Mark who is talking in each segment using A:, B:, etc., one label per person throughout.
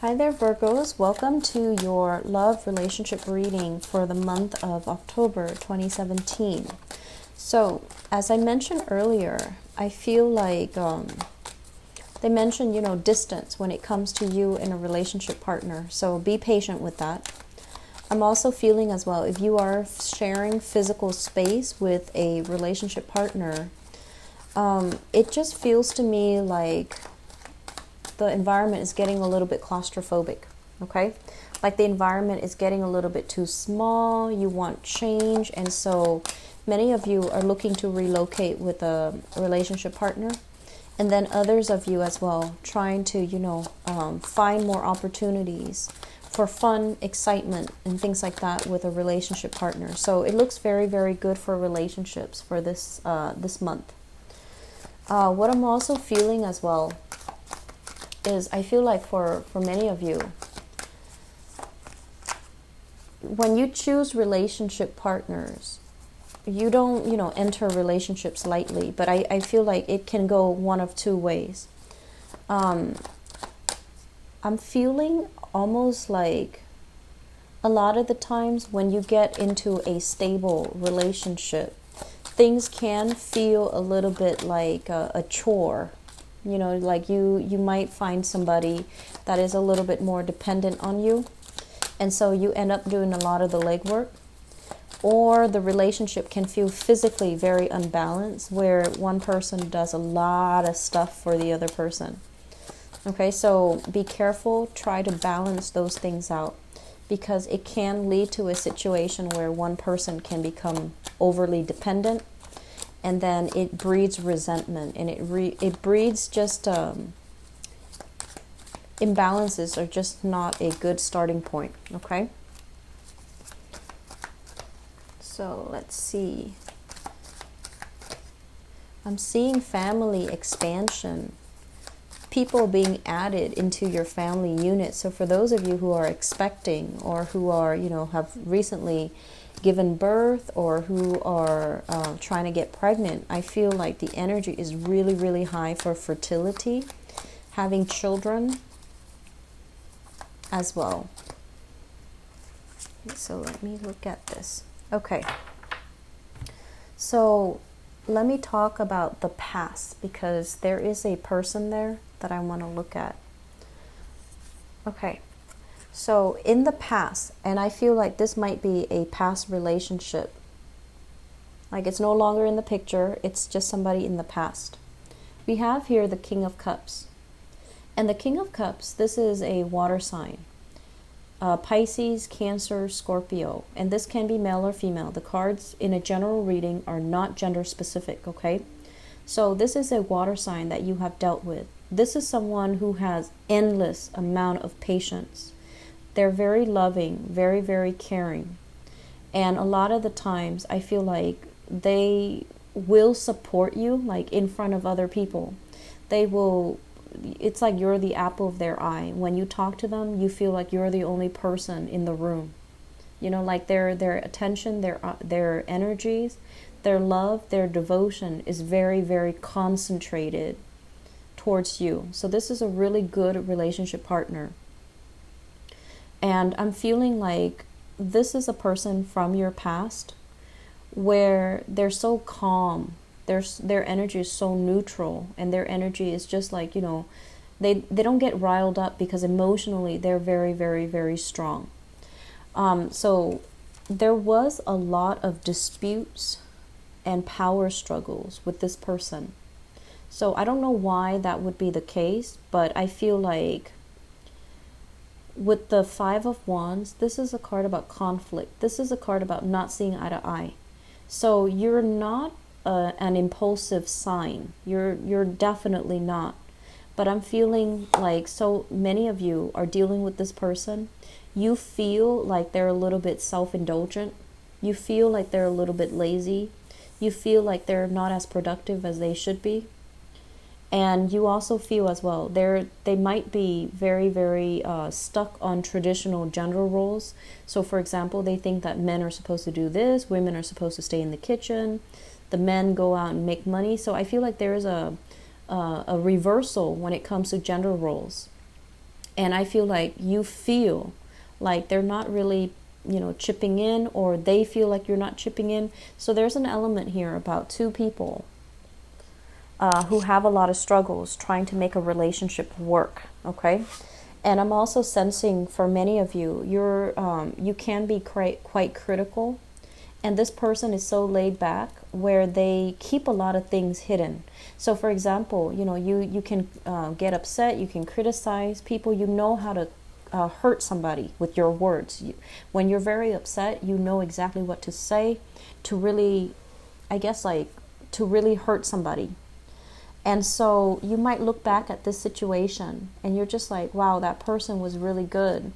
A: Hi there, Virgos. Welcome to your love relationship reading for the month of October 2017. So, as I mentioned earlier, I feel like they mentioned, distance when it comes to you and a relationship partner. So, be patient with that. I'm also feeling as well, if you are sharing physical space with a relationship partner, it just feels to me like the environment is getting a little bit claustrophobic, okay? Like the environment is getting a little bit too small, you want change, and so many of you are looking to relocate with a relationship partner, and then others of you as well trying to, find more opportunities for fun, excitement, and things like that with a relationship partner. So it looks very, very good for relationships for this month. What I'm also feeling as well is I feel like for many of you, when you choose relationship partners, you don't, enter relationships lightly, but I feel like it can go one of two ways. I'm feeling almost like a lot of the times when you get into a stable relationship, things can feel a little bit like a chore. Like you might find somebody that is a little bit more dependent on you, and so you end up doing a lot of the legwork. Or the relationship can feel physically very unbalanced, where one person does a lot of stuff for the other person. Okay, so be careful, try to balance those things out, because it can lead to a situation where one person can become overly dependent, and then it breeds resentment, and it breeds just imbalances are just not a good starting point, okay? So let's see. I'm seeing family expansion, people being added into your family unit. So for those of you who are expecting, or who are, have recently given birth, or who are trying to get pregnant, I feel like the energy is really, really high for fertility, having children as well. So let me look at this. Okay. So let me talk about the past, because there is a person there that I want to look at. Okay. So in the past, and I feel like this might be a past relationship. Like it's no longer in the picture, it's just somebody in the past. We have here the King of Cups. And the King of Cups, this is a water sign. Pisces, Cancer, Scorpio. And this can be male or female. The cards in a general reading are not gender specific, okay? So this is a water sign that you have dealt with. This is someone who has endless amount of patience. They're very loving, very, very caring. And a lot of the times I feel like they will support you, like in front of other people. They will, it's like you're the apple of their eye. When you talk to them, you feel like you're the only person in the room. Like their attention, their energies, their love, their devotion is very, very concentrated towards you. So this is a really good relationship partner. And I'm feeling like this is a person from your past where they're so calm. Their energy is so neutral, and their energy is just like, they don't get riled up, because emotionally they're very, very, very strong. So there was a lot of disputes and power struggles with this person. So I don't know why that would be the case, but I feel like with the Five of Wands, this is a card about conflict. This is a card about not seeing eye to eye. So you're not an impulsive sign. You're definitely not. But I'm feeling like so many of you are dealing with this person. You feel like they're a little bit self-indulgent. You feel like they're a little bit lazy. You feel like they're not as productive as they should be. And you also feel as well, they might be very, very stuck on traditional gender roles. So for example, they think that men are supposed to do this, women are supposed to stay in the kitchen, the men go out and make money. So I feel like there is a reversal when it comes to gender roles. And I feel like you feel like they're not really, chipping in, or they feel like you're not chipping in. So there's an element here about two people who have a lot of struggles trying to make a relationship work, okay? And I'm also sensing for many of you, you can be quite critical, and this person is so laid back where they keep a lot of things hidden. So for example, you can get upset, you can criticize people, you know how to hurt somebody with your words. When you're very upset, you know exactly what to say to really, I guess, like, to really hurt somebody. And so you might look back at this situation and you're just like, wow, that person was really good.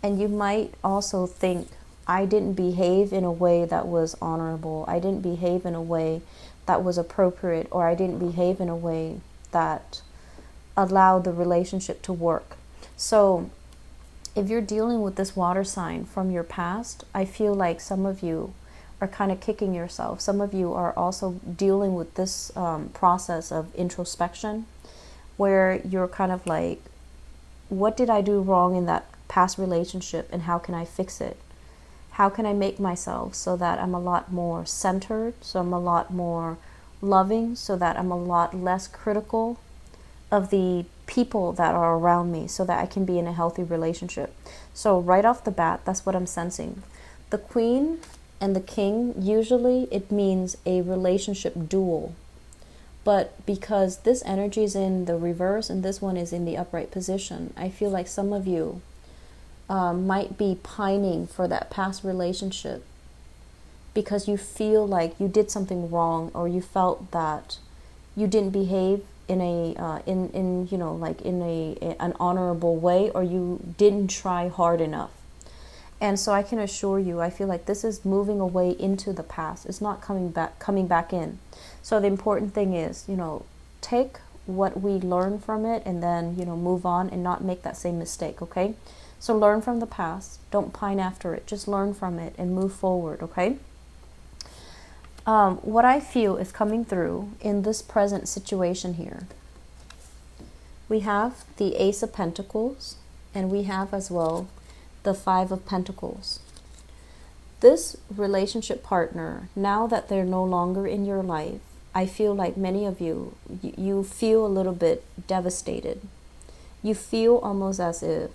A: And you might also think, I didn't behave in a way that was honorable. I didn't behave in a way that was appropriate, or I didn't behave in a way that allowed the relationship to work. So if you're dealing with this water sign from your past, I feel like some of you are kind of kicking yourself. Some of you are also dealing with this process of introspection, where you're kind of like, what did I do wrong in that past relationship, and how can I fix it? How can I make myself so that I'm a lot more centered, so I'm a lot more loving, so that I'm a lot less critical of the people that are around me, so that I can be in a healthy relationship. So right off the bat, that's what I'm sensing. The Queen and the King, usually it means a relationship duel. But because this energy is in the reverse and this one is in the upright position, I feel like some of you might be pining for that past relationship because you feel like you did something wrong, or you felt that you didn't behave in a an honorable way, or you didn't try hard enough. And so I can assure you, I feel like this is moving away into the past. It's not coming back in. So the important thing is, take what we learn from it and then, move on and not make that same mistake, okay? So learn from the past. Don't pine after it. Just learn from it and move forward, okay? What I feel is coming through in this present situation here. We have the Ace of Pentacles, and we have as well the Five of Pentacles. This relationship partner, now that they're no longer in your life, I feel like many of you feel a little bit devastated. You feel almost as if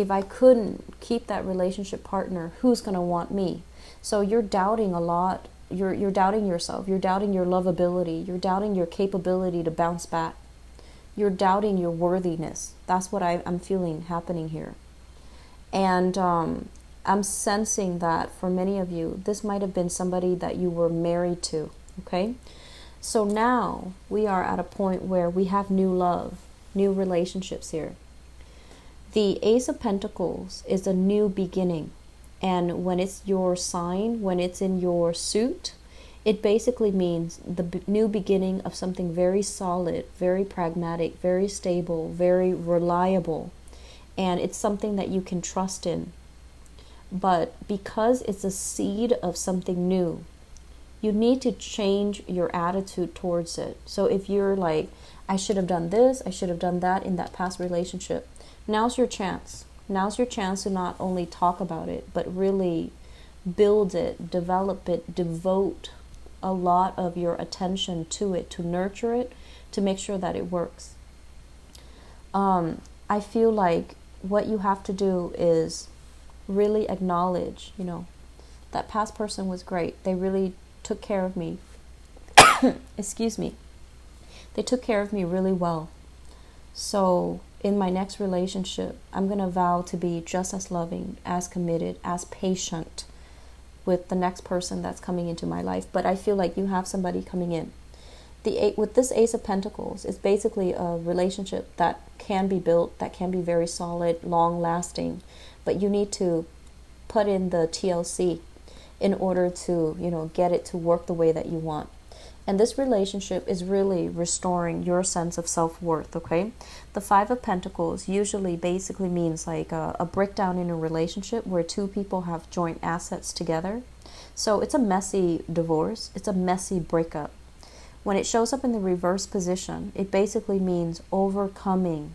A: I couldn't keep that relationship partner, who's going to want me? So you're doubting a lot. You're doubting yourself. You're doubting your lovability. You're doubting your capability to bounce back. You're doubting your worthiness. That's what I'm feeling happening here. And I'm sensing that for many of you, this might have been somebody that you were married to, okay? So now we are at a point where we have new love, new relationships here. The Ace of Pentacles is a new beginning. And when it's your sign, when it's in your suit, it basically means the new beginning of something very solid, very pragmatic, very stable, very reliable. And it's something that you can trust in. But because it's a seed of something new, you need to change your attitude towards it. So if you're like, I should have done this, I should have done that in that past relationship, now's your chance. Now's your chance to not only talk about it, but really build it, develop it, devote a lot of your attention to it, to nurture it, to make sure that it works. I feel like what you have to do is really acknowledge, that past person was great. They really took care of me. Excuse me. They took care of me really well. So in my next relationship, I'm going to vow to be just as loving, as committed, as patient with the next person that's coming into my life. But I feel like you have somebody coming in. With this Ace of Pentacles, it's basically a relationship that can be built, that can be very solid, long-lasting. But you need to put in the TLC in order to, get it to work the way that you want. And this relationship is really restoring your sense of self-worth, okay? The Five of Pentacles usually basically means like a breakdown in a relationship where two people have joint assets together. So it's a messy divorce. It's a messy breakup. When it shows up in the reverse position, it basically means overcoming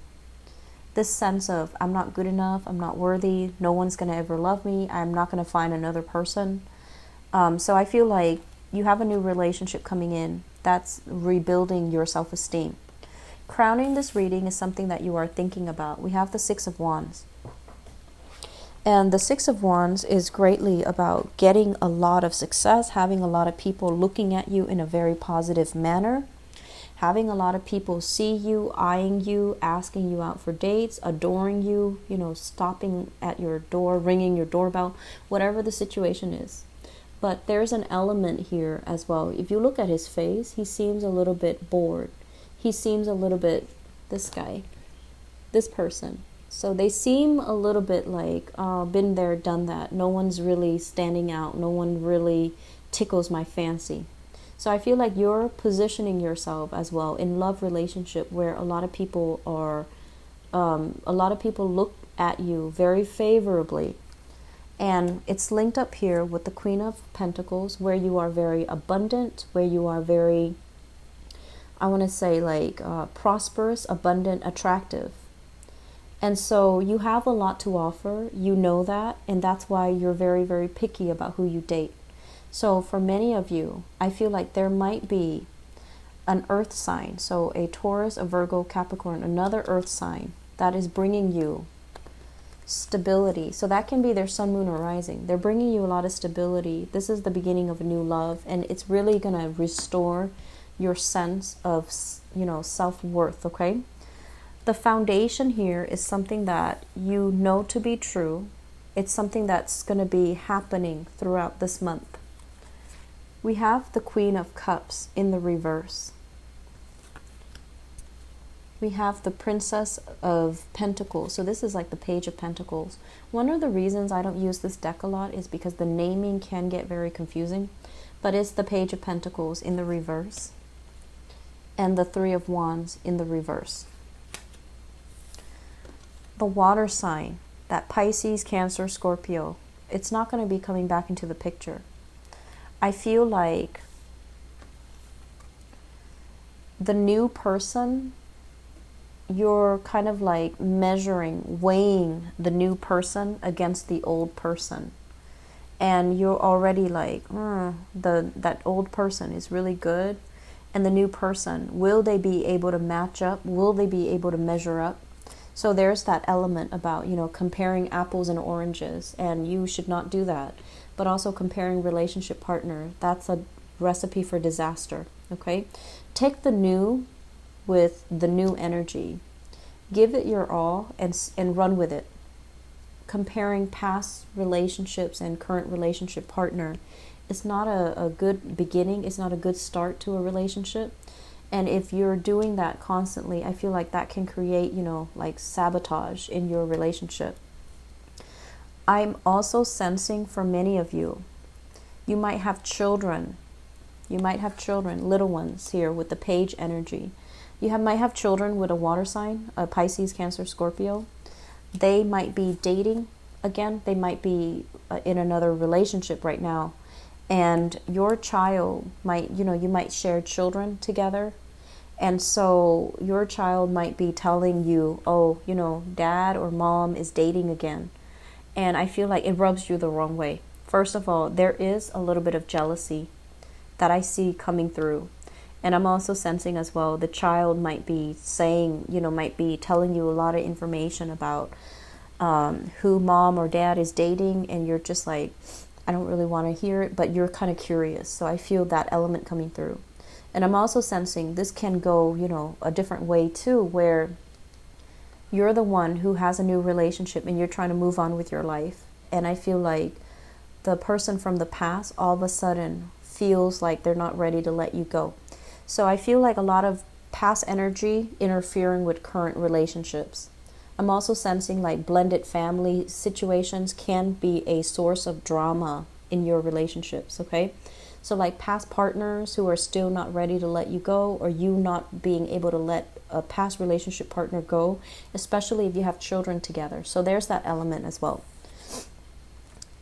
A: this sense of I'm not good enough, I'm not worthy, no one's going to ever love me, I'm not going to find another person. So I feel like you have a new relationship coming in that's rebuilding your self-esteem. Crowning this reading is something that you are thinking about. We have the Six of Wands. And the Six of Wands is greatly about getting a lot of success, having a lot of people looking at you in a very positive manner, having a lot of people see you, eyeing you, asking you out for dates, adoring you, stopping at your door, ringing your doorbell, whatever the situation is. But there's an element here as well. If you look at his face, he seems a little bit bored. He seems a little bit, this guy, this person. So they seem a little bit like, been there, done that. No one's really standing out. No one really tickles my fancy. So I feel like you're positioning yourself as well in love relationship where a lot of people look at you very favorably. And it's linked up here with the Queen of Pentacles, where you are very abundant, where you are very, I want to say like prosperous, abundant, attractive. And so you have a lot to offer, you know that, and that's why you're very, very picky about who you date. So for many of you, I feel like there might be an earth sign, so a Taurus, a Virgo, Capricorn, another earth sign that is bringing you stability. So that can be their sun, moon, or rising. They're bringing you a lot of stability. This is the beginning of a new love, and it's really going to restore your sense of, self-worth, okay? The foundation here is something that you know to be true. It's something that's going to be happening throughout this month. We have the Queen of Cups in the reverse. We have the Princess of Pentacles. So this is like the Page of Pentacles. One of the reasons I don't use this deck a lot is because the naming can get very confusing. But it's the Page of Pentacles in the reverse. And the Three of Wands in the reverse. The water sign, that Pisces, Cancer, Scorpio, it's not going to be coming back into the picture. I feel like the new person, you're kind of like measuring, weighing the new person against the old person. And you're already like, that old person is really good. And the new person, will they be able to match up? Will they be able to measure up? So there's that element about, comparing apples and oranges, and you should not do that. But also comparing relationship partner, that's a recipe for disaster, okay? Take the new with the new energy. Give it your all and run with it. Comparing past relationships and current relationship partner, it's not a good beginning. It's not a good start to a relationship. And if you're doing that constantly, I feel like that can create, like sabotage in your relationship. I'm also sensing for many of you, you might have children. You might have children, little ones here with the Page energy. Might have children with a water sign, a Pisces, Cancer, Scorpio. They might be dating again. They might be in another relationship right now. And your child might, you might share children together. And so your child might be telling you, dad or mom is dating again. And I feel like it rubs you the wrong way. First of all, there is a little bit of jealousy that I see coming through. And I'm also sensing as well, the child might be saying, might be telling you a lot of information about who mom or dad is dating. And you're just like, I don't really want to hear it, but you're kind of curious. So I feel that element coming through. And I'm also sensing this can go, a different way too, where you're the one who has a new relationship and you're trying to move on with your life. And I feel like the person from the past all of a sudden feels like they're not ready to let you go. So I feel like a lot of past energy interfering with current relationships. I'm also sensing like blended family situations can be a source of drama in your relationships, okay? So like past partners who are still not ready to let you go, or you not being able to let a past relationship partner go, especially if you have children together. So there's that element as well.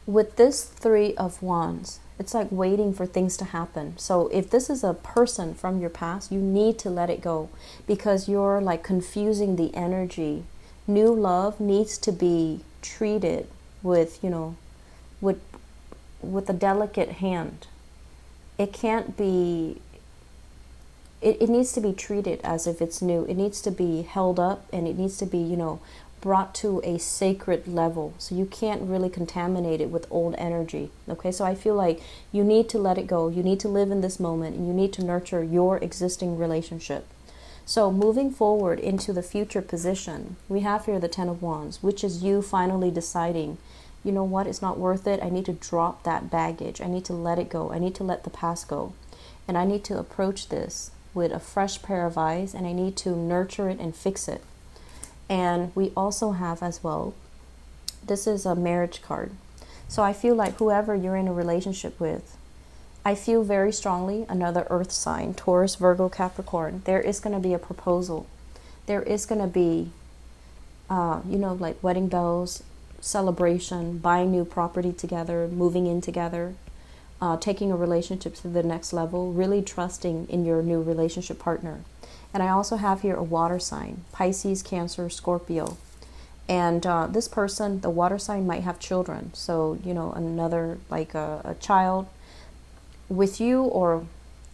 A: With this Three of Wands, it's like waiting for things to happen. So if this is a person from your past, you need to let it go because you're like confusing the energy new love needs to be treated with, you know, with a delicate hand. It can't be, it needs to be treated as if it's new. It needs to be held up, and it needs to be, you know, brought to a sacred level. So you can't really contaminate it with old energy. Okay, so I feel like you need to let it go. You need to live in this moment, and you need to nurture your existing relationship. So moving forward into the future position, we have here the Ten of Wands, which is you finally deciding, you know what, it's not worth it. I need to drop that baggage. I need to let it go. I need to let the past go. And I need to approach this with a fresh pair of eyes, and I need to nurture it and fix it. And we also have as well, this is a marriage card. So I feel like whoever you're in a relationship with, I feel very strongly another earth sign, Taurus, Virgo, Capricorn. There is going to be a proposal. There is going to be, you know, like wedding bells, celebration, buying new property together, moving in together, taking a relationship to the next level, really trusting in your new relationship partner. And I also have here a water sign, Pisces, Cancer, Scorpio. And this person, the water sign, might have children. So, you know, another, like a child with you or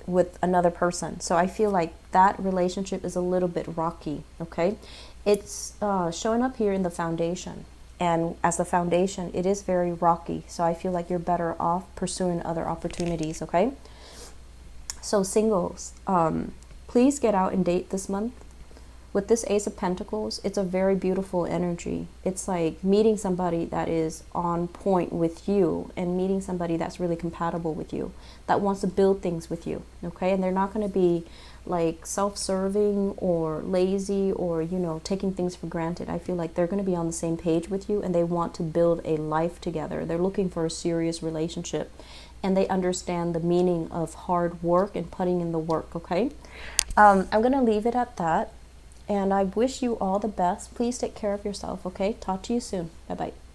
A: with another person. So I feel like that relationship is a little bit rocky, okay? It's showing up here in the foundation. And as the foundation, it is very rocky. So I feel like you're better off pursuing other opportunities, okay? So singles, please get out and date this month. With this Ace of Pentacles, it's a very beautiful energy. It's like meeting somebody that is on point with you, and meeting somebody that's really compatible with you, that wants to build things with you, okay? And they're not going to be like self-serving or lazy or, you know, taking things for granted. I feel like they're going to be on the same page with you, and they want to build a life together. They're looking for a serious relationship, and they understand the meaning of hard work and putting in the work, okay? I'm going to leave it at that. And I wish you all the best. Please take care of yourself, okay? Talk to you soon. Bye-bye.